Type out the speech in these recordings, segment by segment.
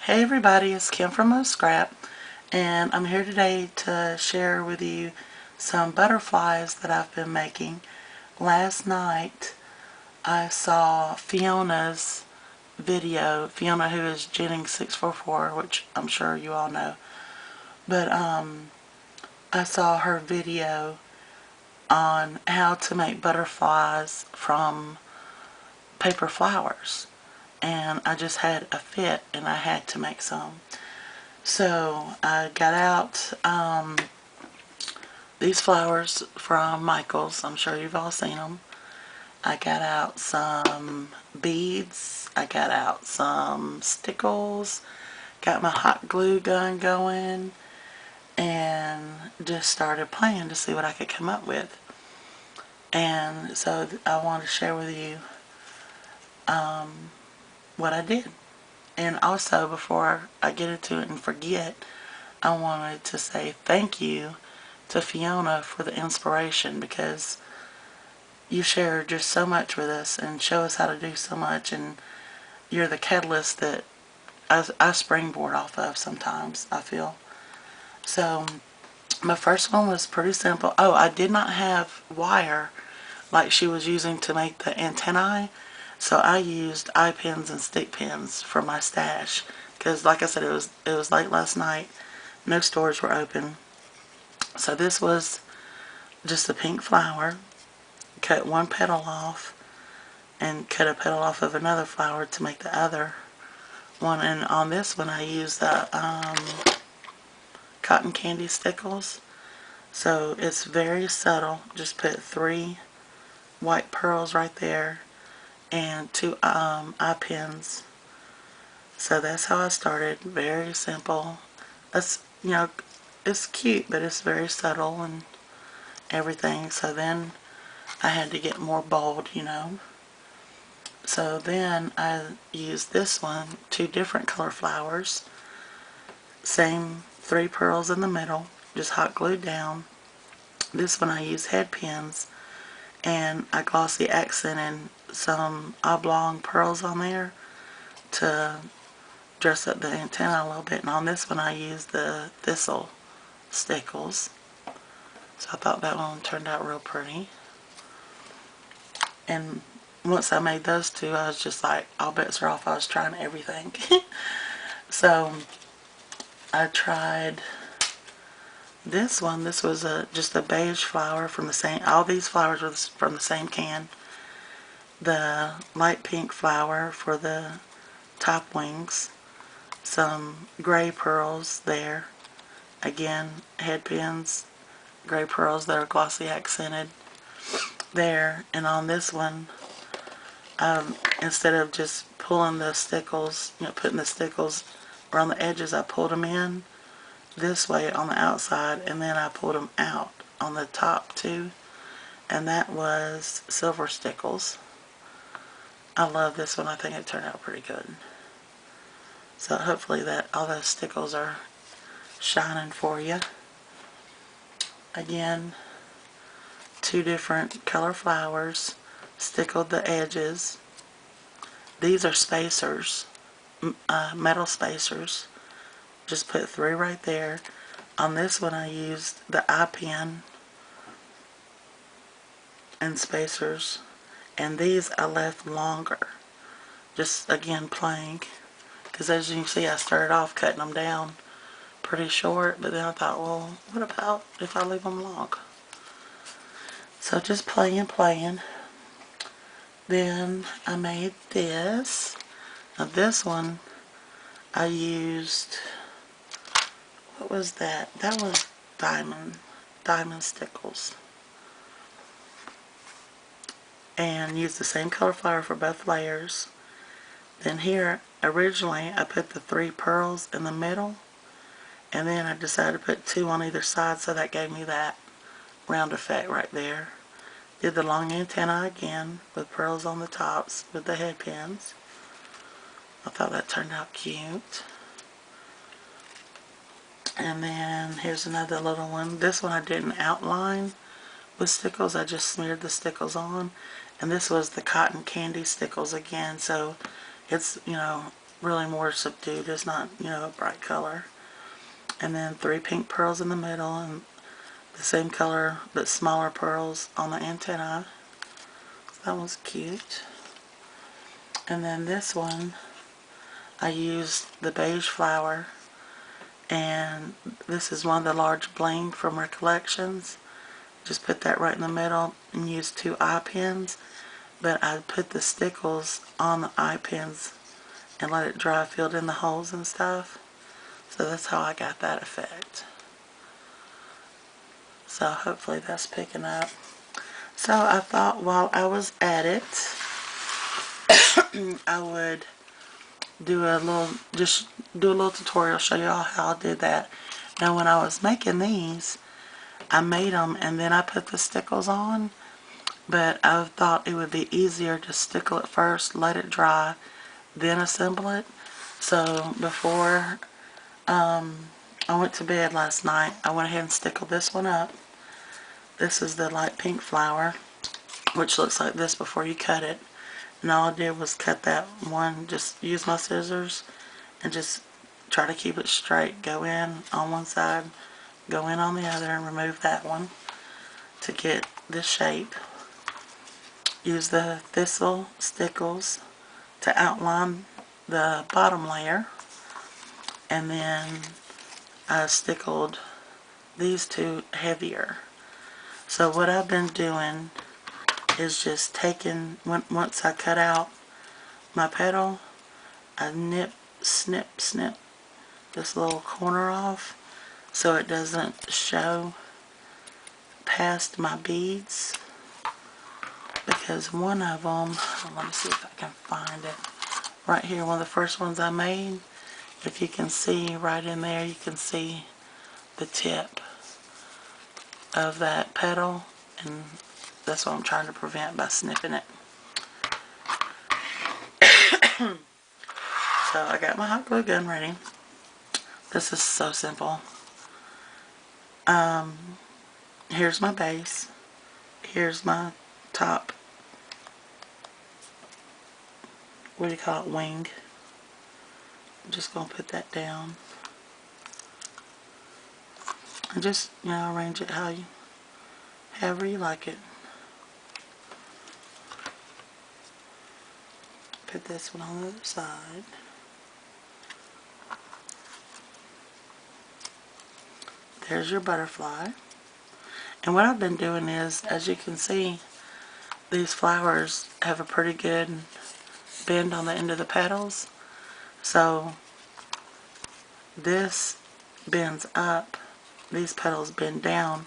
Hey everybody, it's Kim from Mo Scrap, and I'm here today to share with you some butterflies that I've been making. Last night I saw Fiona's video, Fiona, who is Jennings644, which I'm sure you all know, but I saw her video on how to make butterflies from paper flowers, and I just had a fit and I had to make some. So I got out these flowers from Michael's. I'm sure you've all seen them. I got out some beads. I got out some stickles. Got my hot glue gun going and just started playing to see what I could come up with. And so I want to share with you what I did. And also, before I get into it and forget, I wanted to say thank you to Fiona for the inspiration, because you share just so much with us and show us how to do so much, and you're the catalyst that I springboard off of sometimes, I feel. So my first one was pretty simple. Oh, I did not have wire like she was using to make the antennae, so I used eye pins and stick pins for my stash, because like I said, it was late last night. No stores were open. So this was just a pink flower. Cut one petal off and cut a petal off of another flower to make the other one. And on this one I used the cotton candy stickles. So it's very subtle. Just put 3 white pearls right there and 2 eye pins. So that's how I started. Very simple. That's, it's cute, but it's very subtle and everything. So then I had to get more bold. So then I used this one, 2 different color flowers. Same 3 pearls in the middle, just hot glued down. This one I used head pins, and I glossy accented some oblong pearls on there to dress up the antenna a little bit. And on this one I used the thistle stickles. So I thought that one turned out real pretty. And once I made those 2, I was just like, all bets are off. I was trying everything. So I tried this one. This was just a beige flower from the same, all these flowers were from the same can. The light pink flower for the top wings. Some gray pearls there. Again, head pins, gray pearls that are glossy accented there. And on this one, instead of just pulling the stickles, putting the stickles around the edges, I pulled them in this way on the outside, and then I pulled them out on the top too, and that was silver stickles. I love this one. I think it turned out pretty good. So hopefully that all those stickles are shining for you. Again, 2 different color flowers, stickled the edges. These are spacers, metal spacers. Just put 3 right there. On this one I used the eye pin and spacers, and these I left longer, just again playing, because as you can see I started off cutting them down pretty short, but then I thought, well, what about if I leave them long? So just playing. Then I made this. Now this one I used, what was that? That was diamond stickles. And used the same color flower for both layers. Then here, originally I put the 3 pearls in the middle, and then I decided to put 2 on either side, so that gave me that round effect right there. Did the long antenna again with pearls on the tops with the head pins. I thought that turned out cute. And then here's another little one. This one I didn't outline with stickles. I just smeared the stickles on. And this was the cotton candy stickles again. So it's, really more subdued. It's not, you know, a bright color. And then 3 pink pearls in the middle, and the same color but smaller pearls on the antennae. That one's cute. And then this one, I used the beige flower, and this is one of the large bling from Recollections. Just put that right in the middle and use 2 eye pins, but I put the stickles on the eye pins and let it dry, filled in the holes and stuff. So that's how I got that effect. So hopefully that's picking up. So I thought while I was at it, I would do a little, just do a little tutorial, show you all how I did that. Now when I was making these, I made them and then I put the stickles on, but I thought it would be easier to stickle it first, let it dry, then assemble it. So before I went to bed last night, I went ahead and stickled this one up. This is the light pink flower, which looks like this before you cut it. And all I did was cut that one, just use my scissors and just try to keep it straight. Go in on one side, go in on the other, and remove that one to get this shape. Use the thistle stickles to outline the bottom layer, and then I stickled these 2 heavier. So what I've been doing is just taking, once I cut out my petal, I snip this little corner off so it doesn't show past my beads, because one of them, let me see if I can find it, right here, one of the first ones I made, if you can see right in there, you can see the tip of that petal, and that's what I'm trying to prevent by snipping it. So I got my hot glue gun ready. This is so simple. Here's my base. Here's my top, what do you call it, wing. I'm just going to put that down. And just, you know, arrange it however you like it. Put this one on the other side. There's your butterfly. And what I've been doing is, as you can see, these flowers have a pretty good bend on the end of the petals. So this bends up, these petals bend down,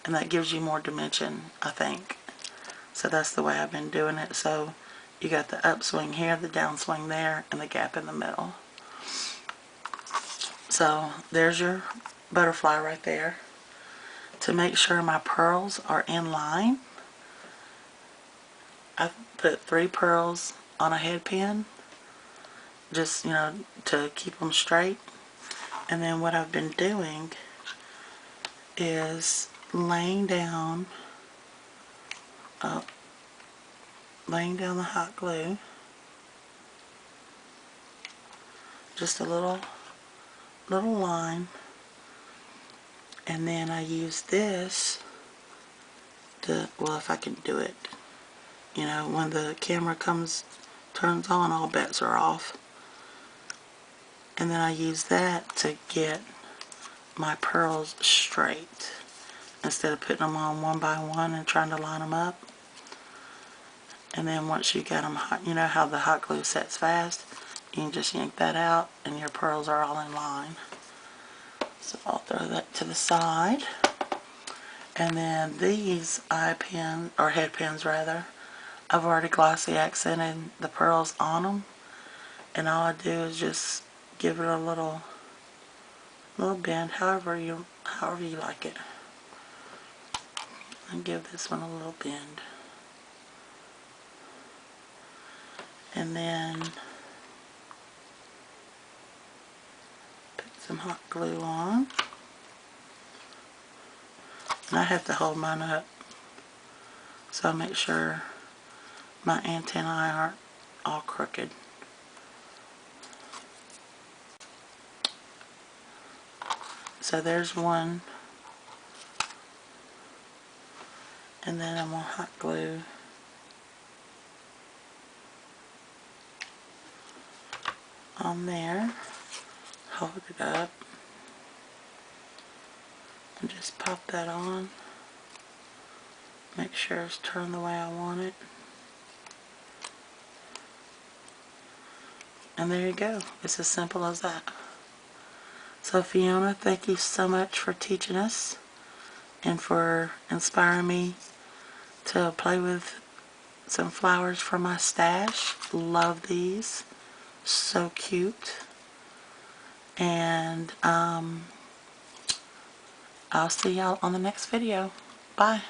and that gives you more dimension, I think. So that's the way I've been doing it. So you got the upswing here, the downswing there, and the gap in the middle. So there's your butterfly right there. To make sure my pearls are in line, I put 3 pearls on a head pin, just, you know, to keep them straight. And then what I've been doing is laying down the hot glue, just a little line, and then I use this to, well, if I can do it, you know, when the camera turns on, all bets are off. And then I use that to get my pearls straight, instead of putting them on one by one and trying to line them up. And then once you get them hot, you know how the hot glue sets fast, you can just yank that out and your pearls are all in line. So I'll throw that to the side. And then these eye pins, or head pins rather, I've already glossy accented the pearls on them, and all I do is just give it a little bend, however you like it. And give this one a little bend. And then put some hot glue on. And I have to hold mine up so I make sure my antennae aren't all crooked. So there's one. And then I'm going to hot glue on there. Hold it up. And just pop that on. Make sure it's turned the way I want it. And there you go. It's as simple as that. So Fiona, thank you so much for teaching us and for inspiring me to play with some flowers for my stash. Love these. So cute. And I'll see y'all on the next video. Bye.